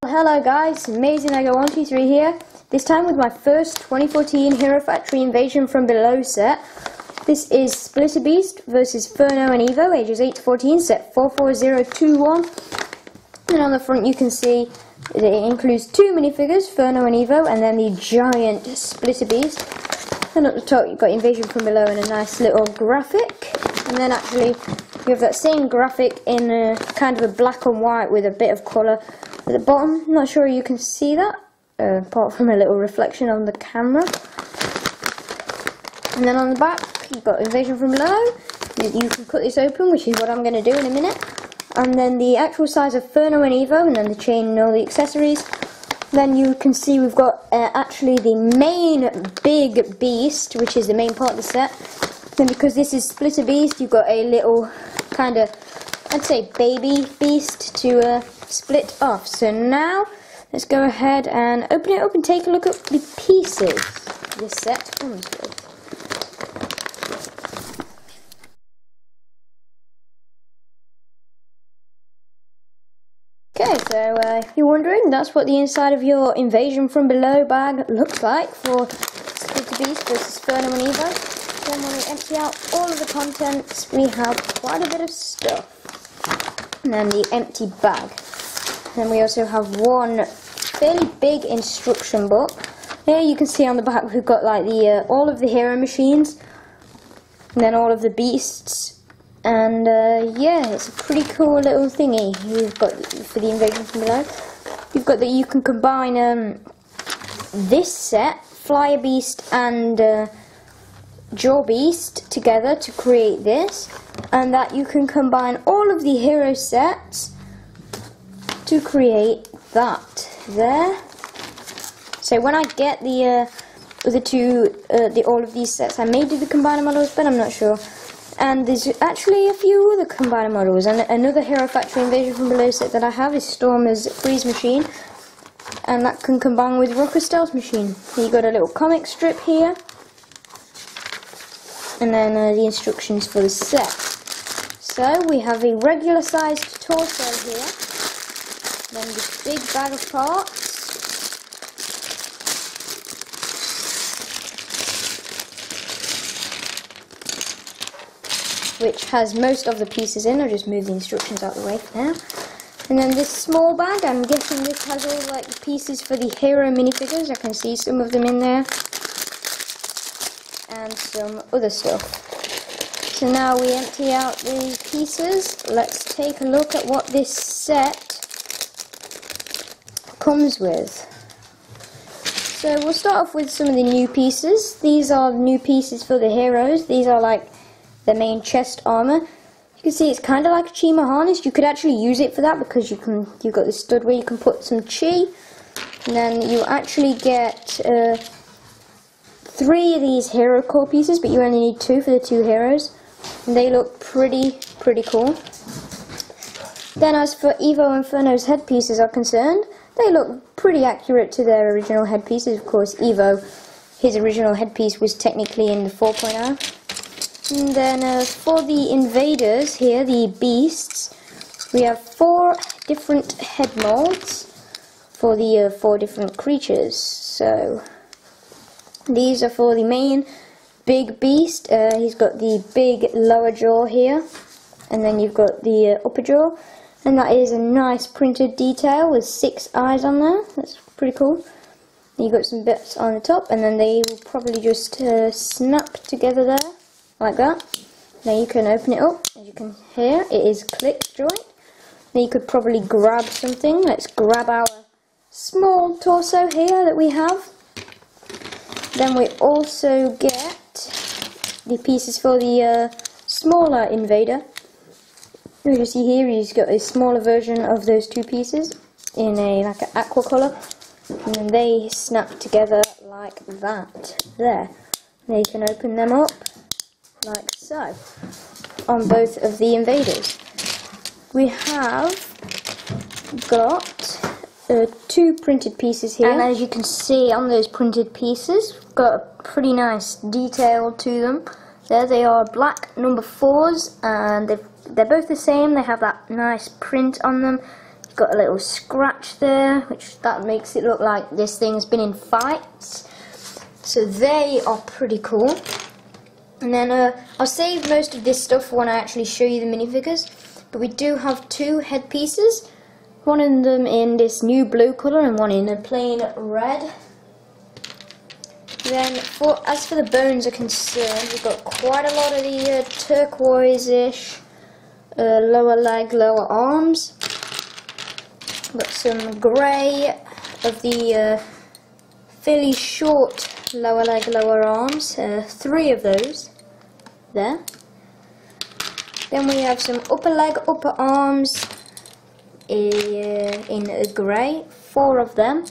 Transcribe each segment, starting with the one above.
Hello guys, AmazingLego123 here. This time with my first 2014 Hero Factory Invasion from Below set. This is Splitter Beast versus Furno and Evo, ages 8 to 14, set 44021. And on the front you can see that it includes two minifigures, Furno and Evo, and then the giant Splitter Beast. And at the top you've got Invasion from Below and a nice little graphic. And then actually you have that same graphic in a kind of a black and white with a bit of colour at the bottom. Not sure you can see that, apart from a little reflection on the camera. And then on the back you've got Invasion from Below. You can cut this open, which is what I'm going to do in a minute. And then the actual size of Furno and Evo, and then the chain and all the accessories. Then you can see we've got actually the main big beast, which is the main part of the set. Then because this is Splitter Beast, you've got a little kind of, I'd say, baby beast to split off. So now let's go ahead and open it up and take a look at the pieces this set comes with. Okay, so if you're wondering, that's what the inside of your Invasion from Below bag looks like for Splitter Beast versus Furno and Evo. Then when we empty out all of the contents, we have quite a bit of stuff. And then the empty bag. Then we also have one fairly big instruction book. Here you can see on the back we've got like the all of the hero machines, and then all of the beasts. And yeah, it's a pretty cool little thingy you've got for the Invasion from Below. You've got that you can combine this set, Flyer Beast and Jaw Beast, together to create this, and that you can combine all of the hero sets to create that there. So when I get the all of these sets, I may do the combiner models, but I'm not sure. And there's actually a few other combiner models, and another Hero Factory Invasion from Below set that I have is Stormer's Freeze Machine, and that can combine with Rocker Stealth Machine. So you've got a little comic strip here, and then the instructions for the set. So we have a regular sized torso here, then this big bag of parts, which has most of the pieces in. I'll just move the instructions out of the way for now. And then this small bag, I'm guessing this has all like the pieces for the hero minifigures. I can see some of them in there, and some other stuff. So now we empty out the pieces. Let's take a look at what this set comes with. So we'll start off with some of the new pieces. These are the new pieces for the heroes. These are like the main chest armor. You can see it's kind of like a Chima harness. You could actually use it for that because you've got this stud where you can put some chi, and then you actually get 3 of these hero core pieces, but you only need 2 for the 2 heroes, and they look pretty cool. Then as for Evo and Furno's headpieces are concerned, they look pretty accurate to their original headpieces. Of course, Evo, his original headpiece was technically in the 4.0. And then for the invaders here, the beasts, we have 4 different head molds for the 4 different creatures. So these are for the main big beast. He's got the big lower jaw here, and then you've got the upper jaw, and that is a nice printed detail with 6 eyes on there. That's pretty cool. You've got some bits on the top, and then they will probably just snap together there, like that. Now you can open it up. As you can hear, it is click joint. Now you could probably grab something. Let's grab our small torso here that we have. Then we also get the pieces for the smaller invader. As you see here, he's got a smaller version of those 2 pieces in a like an aqua colour, and then they snap together like that there. Now you can open them up like so on both of the invaders. We have got 2 printed pieces here, and as you can see on those printed pieces, we've got a pretty nice detail to them. There they are, black number 4s, and they're both the same. They have that nice print on them. got a little scratch there, which that makes it look like this thing's been in fights. So they are pretty cool. And then I'll save most of this stuff when I actually show you the minifigures. But we do have two headpieces. One of them in this new blue colour and one in a plain red. Then, as for the bones are concerned, we've got quite a lot of the turquoise-ish lower leg, lower arms. We've got some grey of the fairly short lower leg, lower arms. 3 of those there. Then we have some upper leg, upper arms in grey. 4 of them.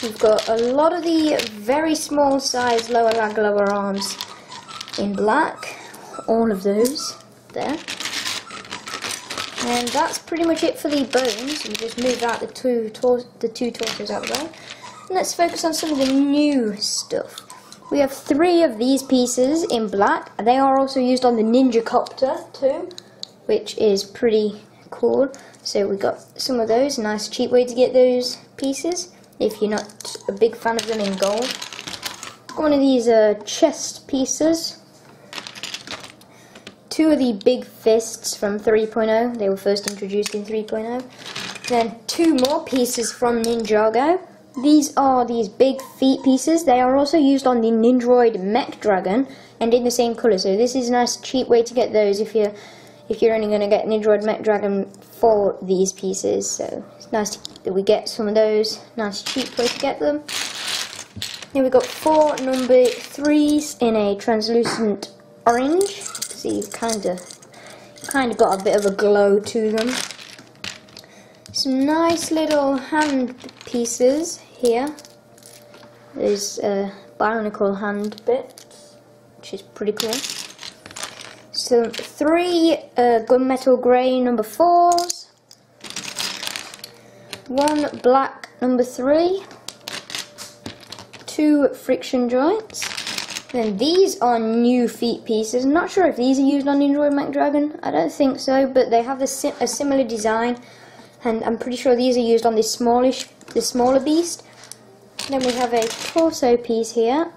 We've got a lot of the very small size lower leg, lower arms in black. All of those there. And that's pretty much it for the bones. We just moved out the two torsos out of the way. And let's focus on some of the new stuff. We have 3 of these pieces in black. They are also used on the Ninja Copter too, which is pretty cool. So we got some of those. Nice cheap way to get those pieces if you're not a big fan of them in gold. One of these chest pieces. 2 of the big fists from 3.0. They were first introduced in 3.0. Then 2 more pieces from Ninjago. These are these big feet pieces. They are also used on the Nindroid Mech Dragon and in the same colour. So this is a nice cheap way to get those if you're only going to get Nindroid Mech Dragon for these pieces. So it's nice that we get some of those. Nice cheap way to get them. Here we got 4 number 3s in a translucent orange. See, kind of got a bit of a glow to them. Some nice little hand pieces here. There's bionicle hand bits, which is pretty cool. So 3 gunmetal grey number 4s. 1 black number 3. 2 friction joints. Then these are new feet pieces. I'm not sure if these are used on Nindroid Mech Dragon. I don't think so, but they have a similar design, and I'm pretty sure these are used on the smaller beast. Then we have a torso piece here,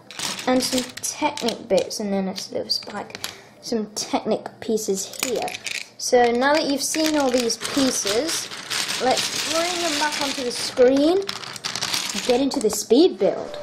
and some Technic bits, and then a little spike. Some Technic pieces here. So now that you've seen all these pieces, let's bring them back onto the screen and get into the speed build.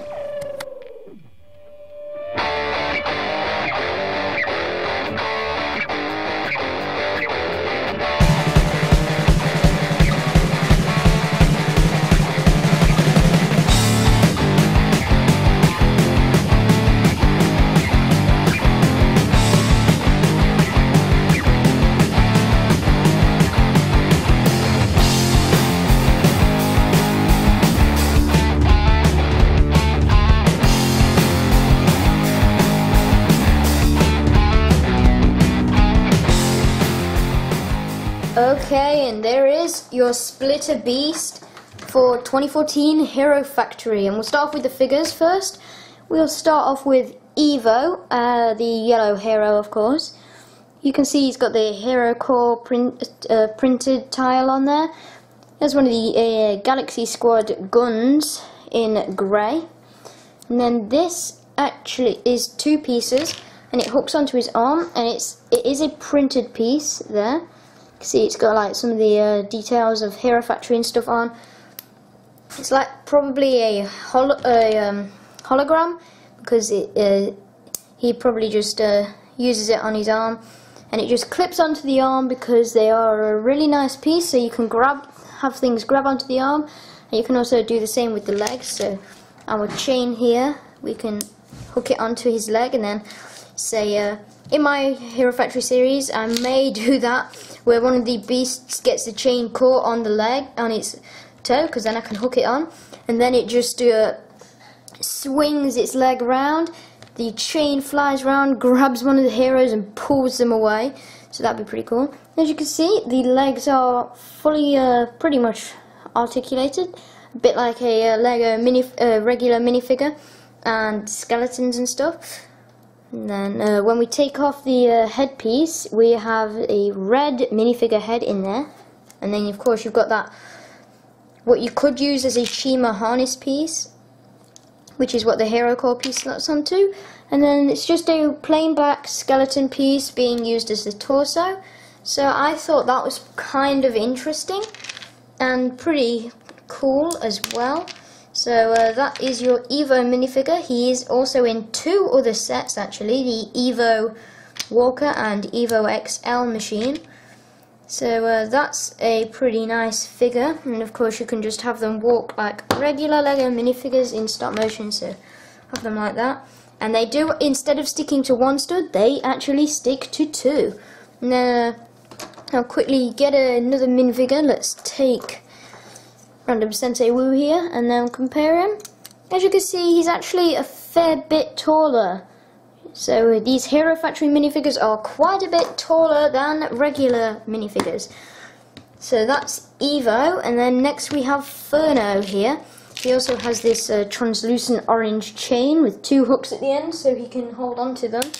Okay, and there is your Splitter Beast for 2014 Hero Factory. And we'll start off with the figures first. We'll start off with Evo, the yellow hero, of course. You can see he's got the Hero Core printed tile on there. There's one of the Galaxy Squad guns in grey. And then this actually is 2 pieces, and it hooks onto his arm, and it is a printed piece there. See, it's got like some of the details of Hero Factory and stuff on. It's like probably a hologram, because he probably just uses it on his arm, and it just clips onto the arm because they are a really nice piece. So you can have things grab onto the arm, and you can also do the same with the legs. So our chain here, we can hook it onto his leg, and then say in my Hero Factory series, I may do that, where one of the beasts gets the chain caught on the leg, on its toe, because then I can hook it on, and then it just swings its leg around, the chain flies around, grabs one of the heroes and pulls them away. So that'd be pretty cool. As you can see, the legs are fully pretty much articulated, a bit like a Lego regular minifigure, and skeletons and stuff. And then when we take off the headpiece, we have a red minifigure head in there. And then of course you've got that, what you could use as a Shima harness piece, which is what the Hero Core piece slots onto. And then it's just a plain black skeleton piece being used as the torso. So I thought that was kind of interesting and pretty cool as well. So that is your Evo minifigure. He is also in 2 other sets actually, the Evo Walker and Evo XL machine. So that's a pretty nice figure, and of course you can just have them walk like regular Lego minifigures in stop motion, so have them like that. And they do, instead of sticking to 1 stud, they actually stick to 2. And then I'll quickly get another minifigure. Let's take Random Sensei Wu here and then compare him. As you can see, he's actually a fair bit taller. So these Hero Factory minifigures are quite a bit taller than regular minifigures. So that's Evo, and then next we have Furno here. He also has this translucent orange chain with 2 hooks at the end so he can hold on to them.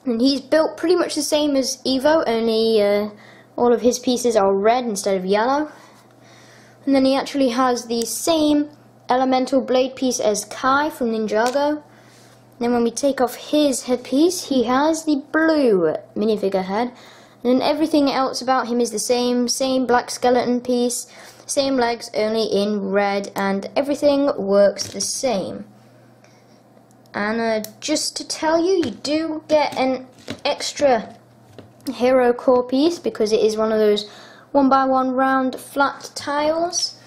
And he's built pretty much the same as Evo, only all of his pieces are red instead of yellow. And then he actually has the same elemental blade piece as Kai from Ninjago. Then when we take off his headpiece, he has the blue minifigure head. And then everything else about him is the same black skeleton piece, same legs, only in red, and everything works the same. And just to tell you, you do get an extra Hero Core piece because it is one of those 1x1 round flat tiles.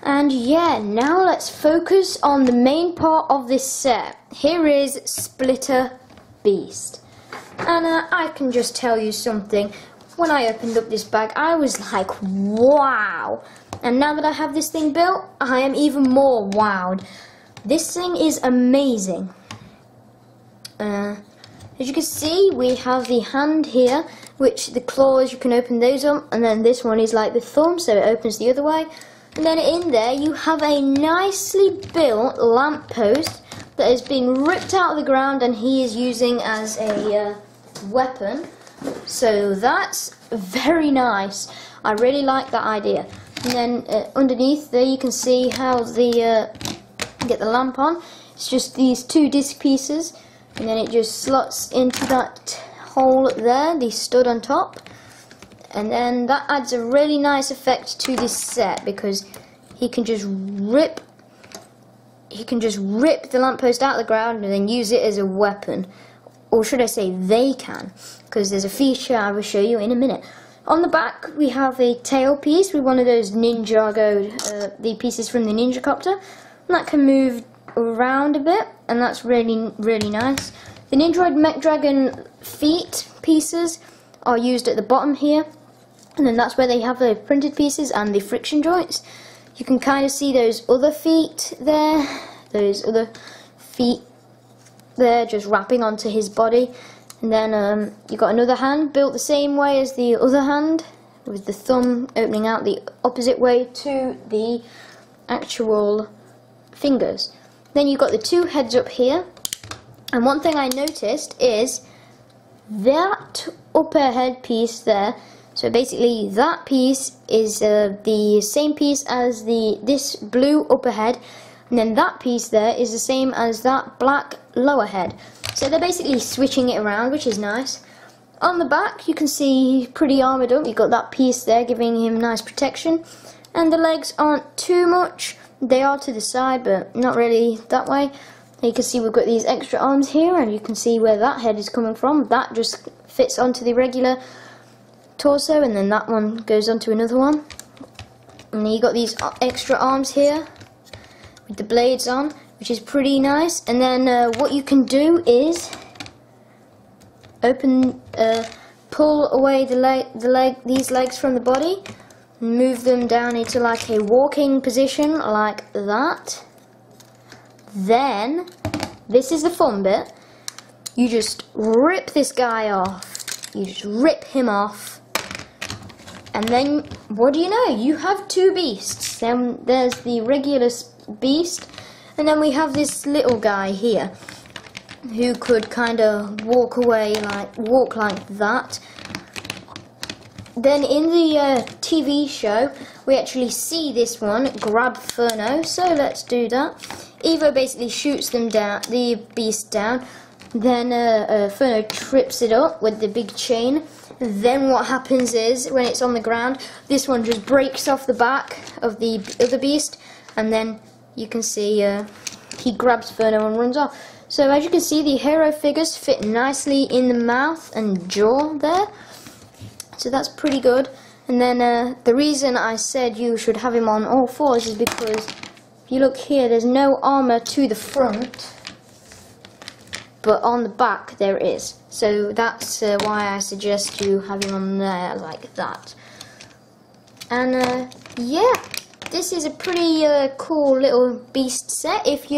And yeah, now let's focus on the main part of this set. Here is Splitter Beast. And I can just tell you something. When I opened up this bag, I was like, wow. And now that I have this thing built, I am even more wowed. This thing is amazing. As you can see, we have the hand here, which the claws, you can open those up, and then this one is like the thumb, so it opens the other way. And then in there you have a nicely built lamppost that has been ripped out of the ground and he is using as a weapon. So that's very nice. I really like that idea. And then underneath there you can see how the get the lamp on. It's just these 2 disc pieces, and then it just slots into that hole there, the stud on top. And then that adds a really nice effect to this set because he can just rip the lamppost out of the ground and then use it as a weapon. Or should I say they can, because there's a feature I will show you in a minute. On the back we have a tail piece with one of those Ninjago, the pieces from the Ninja Copter. And that can move around a bit, and that's really, really nice. The Nindroid Mech Dragon feet pieces are used at the bottom here. And then that's where they have the printed pieces and the friction joints. You can kind of see those other feet there, just wrapping onto his body. And then you've got another hand built the same way as the other hand, with the thumb opening out the opposite way to the actual fingers. Then you've got the 2 heads up here. And one thing I noticed is that upper head piece there. So basically that piece is the same piece as this blue upper head, and then that piece there is the same as that black lower head. So they're basically switching it around, which is nice. On the back you can see he's pretty armoured up. You've got that piece there giving him nice protection, and the legs aren't too much. They are to the side, but not really that way. You can see we've got these extra arms here, and you can see where that head is coming from. That just fits onto the regular torso, and then that one goes onto another one. And then you got these extra arms here with the blades on, which is pretty nice. And then what you can do is pull away these legs from the body, and move them down into like a walking position like that. Then this is the fun bit. You just rip this guy off. You just rip him off. And then, what do you know? You have 2 beasts. Then there's the regular beast, and then we have this little guy here, who could kind of walk like that. Then in the TV show, we actually see this one grab Furno, so let's do that. Evo basically shoots them down, the beast down, then Furno trips it up with the big chain. Then what happens is, when it's on the ground, this one just breaks off the back of the other beast, and then you can see he grabs Furno and runs off. So as you can see, the hero figures fit nicely in the mouth and jaw there. So that's pretty good. And then the reason I said you should have him on all fours is because if you look here, there's no armor to the front, but on the back there is. So that's why I suggest you have him on there like that. And yeah, this is a pretty cool little beast set. If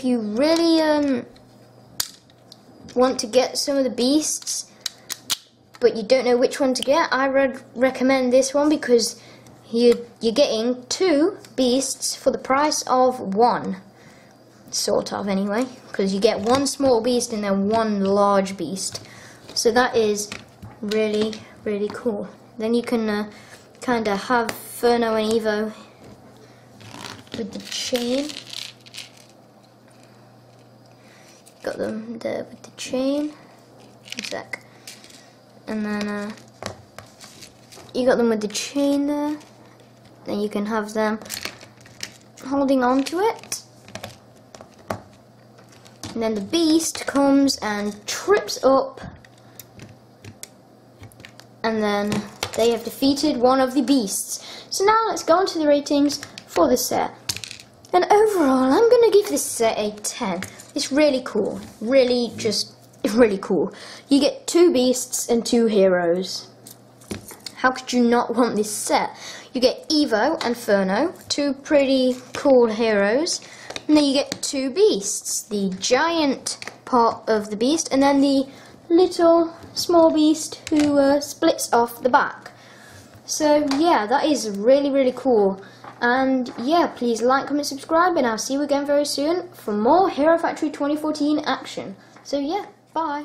you really want to get some of the beasts, but you don't know which one to get, I would recommend this one, because you're getting 2 beasts for the price of 1, sort of anyway, because you get 1 small beast and then 1 large beast. So that is really, really cool. Then you can kind of have Furno and Evo with the chain. Got them there with the chain. One sec. And then you got them with the chain there. Then you can have them holding on to it. And then the beast comes and trips up. And then they have defeated one of the beasts. So now let's go on to the ratings for the set. And overall, I'm going to give this set a 10. It's really cool. Really cool. You get 2 beasts and 2 heroes. How could you not want this set? You get Evo and Furno, 2 pretty cool heroes, and then you get 2 beasts, the giant part of the beast, and then the little small beast who splits off the back. So yeah, that is really, really cool. And yeah, please like, comment, subscribe, and I'll see you again very soon for more Hero Factory 2014 action. So yeah, bye.